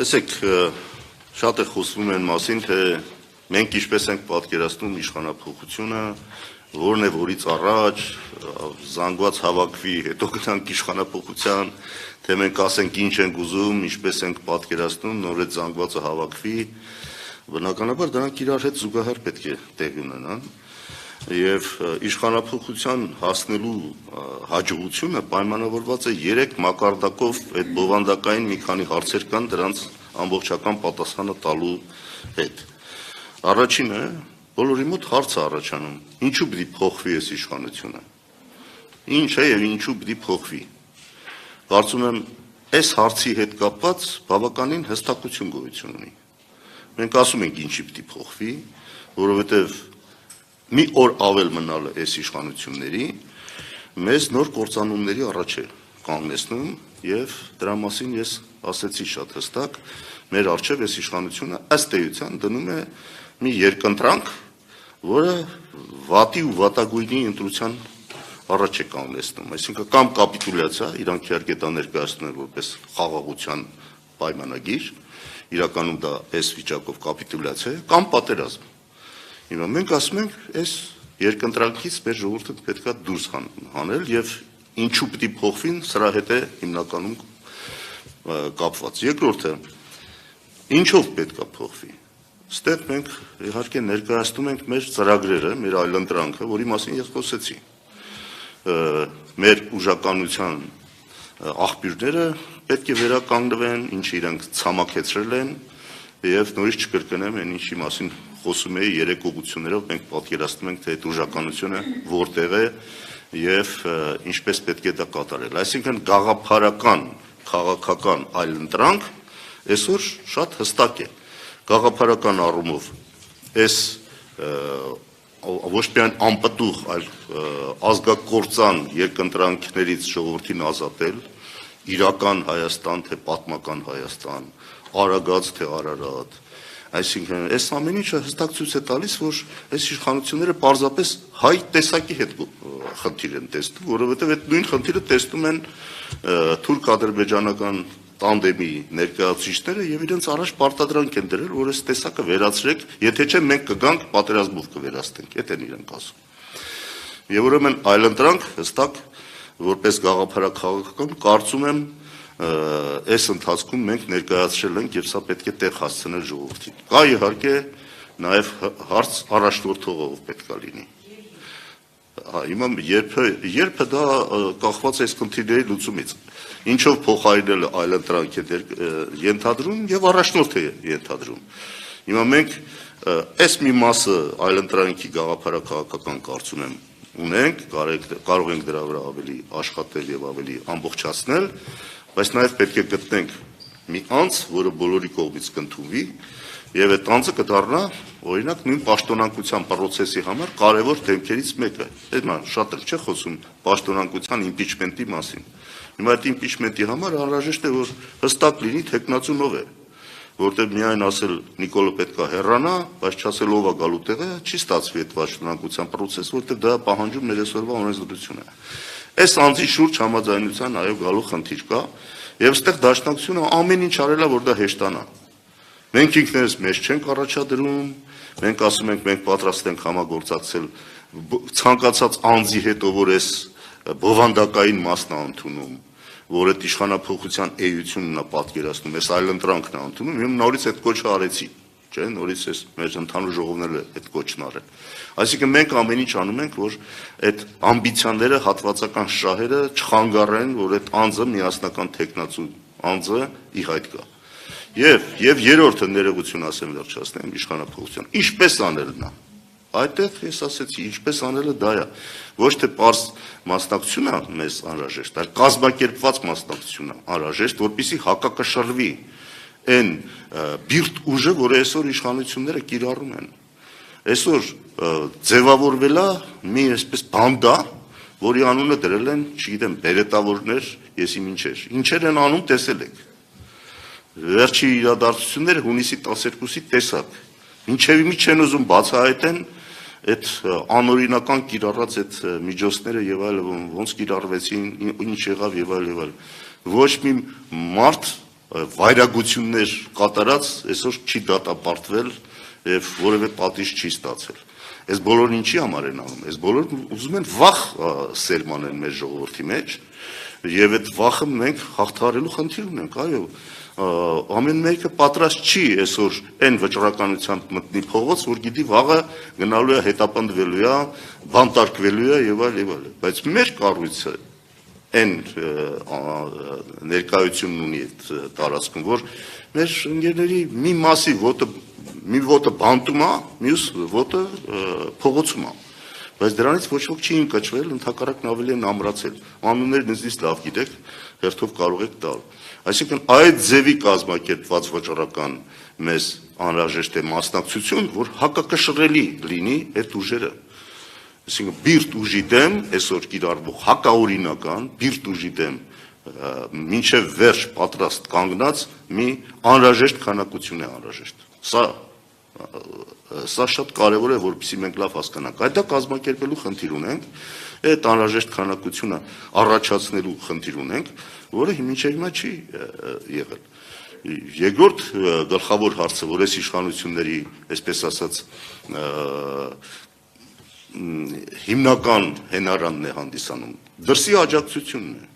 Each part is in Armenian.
Տեսեք, շատ է խոսվում են մասին, թե մենք ինչպես ենք պատկերացնում իշխանափոխությունը, որն է որից առաջ զանգված հավաքվի, հետո գնանք իշխանափոխության, թե մենք ասենք ինչ ենք ուզում, ինչպես ենք պատկերացնում, նոր այդ զանգվածը հավաքվի, բնականաբար դրանք իրար հետ զուգահեռ պետք է տեղի ունենան, եւ իշխանափոխության հասնելու հաջողությունը պայմանավորված է 3 մակարդակով այդ բովանդակային մի քանի հարցեր կան դրանց ամբողջական պատասխանը տալու հետ։ Առաջինը բոլորի մոտ հարց է առաջանում. ինչու պիտի փոխվի այս իշխանությունը։ Ինչ է եւ ինչու պիտի փոխվի։ Կարծում եմ այս հարցի հետ կապված բավականին հստակություն գոյություն ունի։ Մենք ասում ենք ինչի պիտի փոխվի, որովհետեւ մի օր ավել մնալը այս իշխանությունների մեզ նոր կործանումների առաջ է կանգնեցնում եւ դրա մասին ես ասեցի շատ հստակ, մեր առջեւ այս իշխանությունը ըստ էության դնում է մի երկընտրանք, որը վատի ու վատագույնի ընտրության առաջ է կանգնեցնում, այսինքն կամ կապիտուլյացիա, իրանք իհարկե դա ներկայացնում են որպես խաղաղության պայմանագիր, իրականում դա այս վիճակով կապիտուլյացիա է, կամ պատերազմ։ Հիմա մենք ասում ենք, այս երկընտրանքից մեր ժողովուրդը պետք է դուրս հանել եւ ինչու պիտի փոխվին, սրա հետ է հիմնականում կապված։ Երկրորդը, ինչով պետք է փոխվի։ Ստեղ մենք իհարկե ներկայացնում ենք մեր ծրագրերը, մեր այլընտրանքը, որի մասին ես խոսեցի։ Մեր ուժականության աղբյուրները պետք է վերականգնվեն, ինչը իրենք ցամաքեցրել են եւ նորից չկրկնեմ այն ինչի մասին խոսում էի 3 ուղղություններով մենք պատկերացնում ենք թե այդ ուժականությունը որտեղ է եւ ինչպես պետք է դա կատարել։ Այսինքն գաղափարական, քաղաքական այլընտրանք այսօր շատ հստակ է։ Գաղափարական առումով այս ոչ միայն անպտուղ, այլ ազգակործան երկընտրանքներից ժողովրդին ազատել, իրական Հայաստան թե պատմական Հայաստան, Արագած թե Արարատ, այսինքն այս ամեն ինչը հստակ ցույց է տալիս, որ այս իշխանությունները պարզապես հայ տեսակի հետ խնդիր են տեսնում, որովհետև այդ նույն խնդիրը տեսնում են թուրք-ադրբեջանական տանդեմի ներկայացուցիչները եւ իրենց առաջ պարտադրանք են դրել, որ այս տեսակը վերացրեք, եթե չէ մենք կգանք պատերազմով կվերացնենք, այդ են իրենք ասում։ Եվ ուրեմն այլընտրանք հստակ որպես գաղափարաքաղաքական կարծում եմ այս ընթացքում մենք ներկայացրել ենք եւ սա պետք է տեղ հասցնել ժողովրդին։ Կա իհարկե նաեւ հարց առաջնորդողով պետք է լինի։ Հիմա երբ դա կախված է այս խնդիրների լուծումից։ Ինչով փոխարինել այլընտրանք է ենթադրում եւ առաջնորդ է ենթադրում։ Հիմա մենք այս մի մասը այլընտրանքի գաղափարաքաղաքական կարծում եմ ունենք, կարող ենք դրա վրա ավելի աշխատել եւ ավելի ամբողջացնել, բայց նաեւ պետք է գտնենք մի անձ, որը բոլորի կողմից կընդունվի եւ այդ անձը կդառնա օրինակ նույն պաշտոնանկության process-ի համար կարևոր դեմքերից մեկը։ Հիմա շատ էլ չէ խոսում պաշտոնանկության impeachment-ի մասին։ Հիմա այդ impeachment-ի համար անհրաժեշտ է որ հստակ լինի թեկնածուն ով է, որտեղ միայն ասել Նիկոլը պետք է հեռանա, բայց չասել ով է գալու տեղը, չի ստացվի այդ պաշտոնանկության process, որտեղ դա պահանջում մեր այսօրվա օրենսդրությունը։ Այս անձի շուրջ համաձայնության այո գալու խնդիր կա եւ այստեղ դաշնակցությունը ամեն ինչ արել է որ դա հեշտանա։ Մենք ինքներս մեզ չենք առաջադրում, մենք ասում ենք մենք պատրաստ ենք համագործակցել ցանկացած անձի հետ, որ այս բովանդակային մասն է ընդունում, որ այդ իշխանափոխության էությունն է պատկերացնում, այս այլընտրանքն է ընդունում, եւ նորից այդ կոչը արեցի, չէ՞, նորից էս մեր ընդհանուր ժողովները այդ կոչն արել։ Այսինքն մենք ամեն ինչ անում ենք, որ այդ ամբիցիաները, հատվածական շահերը չխանգարեն, որ այդ անձը միասնական տեխնացու անձը ի հայտ գա։ Եվ երրորդը ներողություն ասեմ վերջացնեմ իշխանափոխության։ Ինչպես անել նա։ Այդտեղ ես ասեցի, ինչպես անելը դա է։ Ոչ թե պարզ մասնակցություն է մեզ անհրաժեշտ, այլ կազմակերպված մասնակցություն է անհրաժեշտ, որպեսզի հակակշռվի այն բիրտ ուժը, որը այսօր իշխանությունները կիրառում են։ Այսօր ձևավորվել է մի այսպես բանդա, որի անունը դրել են, չգիտեմ, բերետավորներ, եսի ինչեր։ Ինչեր են անում, տեսել եք։ Վերջի իրադարձությունները հունիսի 12-ի տեսակ։ Ինչեւ մի չեն ուզում բացահայտեն այդ անօրինական կիրառած այդ միջոցները եւ այլն ոնց կիրառվեցին, ինչ եղավ եւ այլն։ Ոչ մի մարդ վայրագություններ կատարած այսօր չի դատապարտվել եւ որևէ պատիժ չի ստացել։ Այս բոլորն ինչի համար են անում։ Այս բոլորը ուզում են վախ սերմանեն մեր ժողովրդի մեջ եւ այդ վախը մենք հաղթահարելու խնդիր ունենք, այո։ Ամեն մեկը պատրաստ չի այսօր այն վճռականությամբ մտնի փողոց, որ գիտի վաղը գնալու է, հետապնդվելու է, բանտարկվելու է եւ այլ եւ այլ։ Բայց մեր կառույցը այն ներկայությունն ունի այդ տարածքում, որ մեր ընկերների մի մասի ոտը բանտում է, մյուս ոտը փողոցում է։ Բայց դրանից ոչ ոք չի ընկճվել, ընդհակառակն ավելի են ամրացել։ Անուններն ինձնից լավ գիտեք, հերթով կարող եք տալ։ Այսինքն այդ ձևի կազմակերպված վճռական մեզ անհրաժեշտ է մասնակցություն, որ հակակշռելի լինի այդ ուժերը։ Այսինքն բիրտ ուժի դեմ այսօր կիրառվող հակաօրինական բիրտ ուժի դեմ մինչև վերջ պատրաստ կանգնած մի անհրաժեշտ քանակություն է անհրաժեշտ։ Սա շատ կարևոր է, որպեսզի մենք լավ հասկանանք։ Այդ դա կազմակերպելու խնդիր ունենք, այդ անհրաժեշտ քանակությունը առաջացնելու խնդիր ունենք, որը մինչև հիմա չի եղել։ Երկրորդ գլխավոր հարցը, որ այս իշխանությունների, այսպես ասած, հիմնական հենարանն է հանդիսանում, դրսի աջակցությունն է։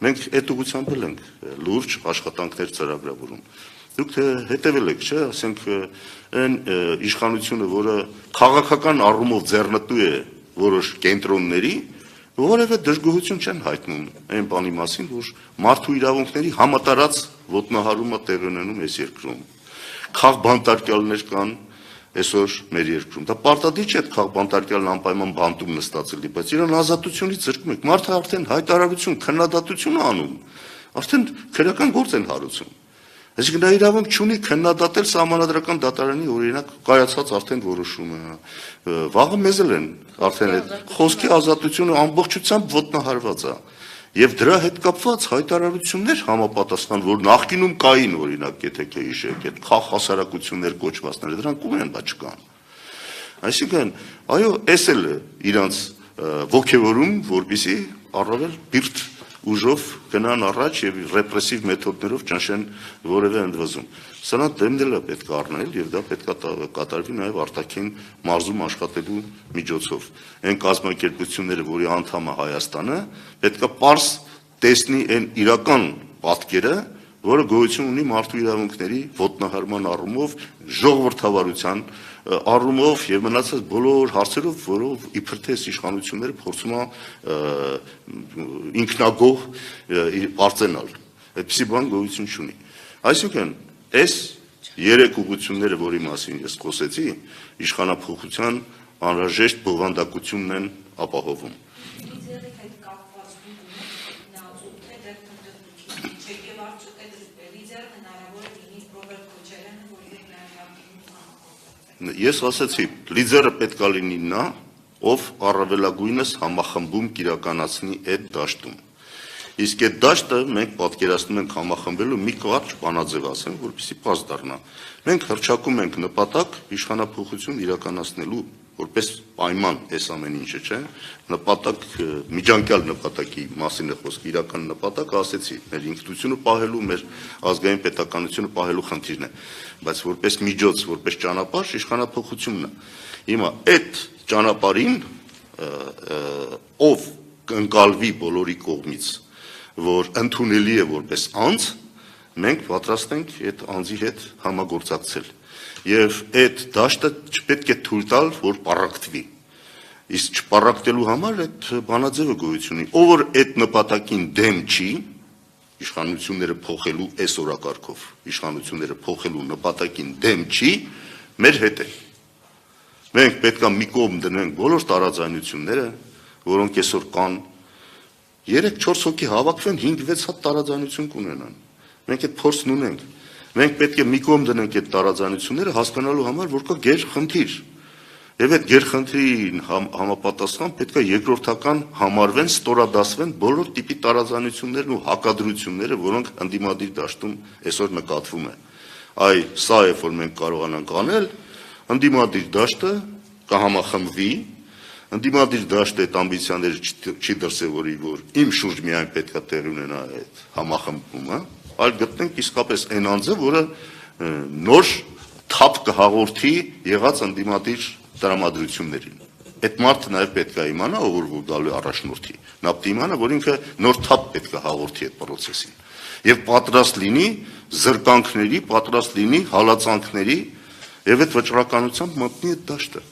Մենք այդ ուղղությամբ ենք լուրջ աշխատանքներ ծրագրավորում։ Դուք հետևել եք, չէ՞, ասենք այն իշխանությունը, որը քաղաքական առումով ձեռնտու է որոշ կենտրոնների, որևէ դժգոհություն չեն հայտնում այն բանի մասին, որ մարդու իրավունքների համատարած ոտնահարումը տեղի ունենում այս երկրում։ Քաղբանտարկյալներ կան այսօր մեր երկրում։ Դա պարտադիր չէ այդ քաղբանտարկյալն անպայման բանտում նստածելի, բայց իրան ազատությունից զրկում եք։ Մարդը արդեն հայտարարություն, քննադատություն է անում, արդեն քրեական գործ են հարուցում։ Այսինքն դա իրավունք չունի քննադատել սահմանադրական դատարանի օրինակ կայացած արդեն որոշումը։ Վաղը մեզ էլ են արդեն այդ խոսքի ազատությունը ամբողջությամբ ոտնահարված է։ Եվ դրա հետ կապված հայտարարություններ համապատասխան, որ նախկինում կային օրինակ, եթե կհիշեք, այդ խաղ հասարակություններ կոչվածները, դրանք ում են, բա չկան։ Այսինքն, այո, էս էլ իրանց ոգևորում, որպեսզի առավել բիրտ ուժով գնան առաջ եւ ռեպրեսիվ մեթոդներով ճնշեն որևէ ընդվզում։ Սրանա դեմն է պետք է առնել եւ դա պետք է կատարվի նաեւ արտաքին մարզում աշխատելու միջոցով։ Այն կազմակերպությունները, որի անդամ է Հայաստանը, պետք է պարզ տեսնի այն իրական պատկերը, որը գոյություն ունի մարդու իրավունքների ոտնահարման առումով, ժողովրդավարության առումով եւ մնացած բոլոր հարցերով, որով իբր թե իշխանությունները փորձում են ինքնագոհ պարծենալ։ Այդպիսի բան գոյություն չունի։ Այսինքն, այս երեք ուղղությունները, որի մասին ես խոսեցի, իշխանափոխության անհրաժեշտ բովանդակությունն են ապահովում։ Ես ասացի, լիդերը պետք է լինի նա, ով առավելագույնս համախմբում կիրականացնի այդ դաշտում։ Իսկ այդ դաշտը մենք պատկերացնում ենք համախմբելու մի կարճ բանաձև ասեմ, որպեսզի պարզ դառնա։ Մենք հռչակում ենք նպատակ իշխանափոխություն իրականացնելու որպես պայման այս ամեն ինչը, չէ՞, նպատակ միջանկյալ նպատակի մասին է խոսքը, իրական նպատակը ասեցի, մեր ինքնությունը պահելու, մեր ազգային պետականությունը պահելու խնդիրն է, բայց որպես միջոց, որպես ճանապարհ իշխանափոխությունն է։ Հիմա այդ ճանապարհին ով կընկալվի բոլորի կողմից, որ ընդունելի է որպես անձ, մենք պատրաստ ենք այդ անձի հետ համագործակցել։ Եվ այդ դաշտը չպետք է թույլ տալ, որ պառակտվի։ Իսկ չպառակտելու համար այդ բանաձևը գոյություն ունի։ Ով որ այդ նպատակին դեմ չի, իշխանությունները փոխելու այս օրակարգով, իշխանությունները փոխելու նպատակին դեմ չի, մեր հետ է։ Մենք պետք է մի կողմ դնենք բոլոր տարաձայնությունները, որոնք այսօր կան, 3-4 հոգի հավաքվեն 5-6 հատ տարաձայնություն կունենան։ Մենք այդ փորձն ունենք։ Մենք պետք է մի կողմ դնենք այդ տարաձայնությունները հասկանալու համար, որ կա գերխնդիր։ Եվ այդ գերխնդրին համապատասխան պետք է երկրորդական համարվեն, ստորադասվեն բոլոր տիպի տարաձայնություններն ու հակադրությունները, որոնք ընդդիմադիր դաշտում այսօր նկատվում է։ Այ սա է, որ մենք կարողանանք անել, ընդդիմադիր դաշտը կհամախմբվի, ընդդիմադիր դաշտը այդ ամբիցիաները չի դրսևորի, որ իմ շուրջ միայն պետք է տեղի ունենա այդ համախմբումը, այլ գտնենք իսկապես այն անձը, որը նոր թափ կհաղորդի եղած ընդդիմադիր տրամադրություններին։ Այդ մարդը նաև պետք է իմանա, որ գալու առաջնորդի, նա պետք է իմանա, որ ինքը նոր թափ պետք է հաղորդի այդ process-ին եւ պատրաստ լինի զրկանքների, պատրաստ լինի հալածանքների եւ այդ վճռականությամբ մտնի այդ դաշտը։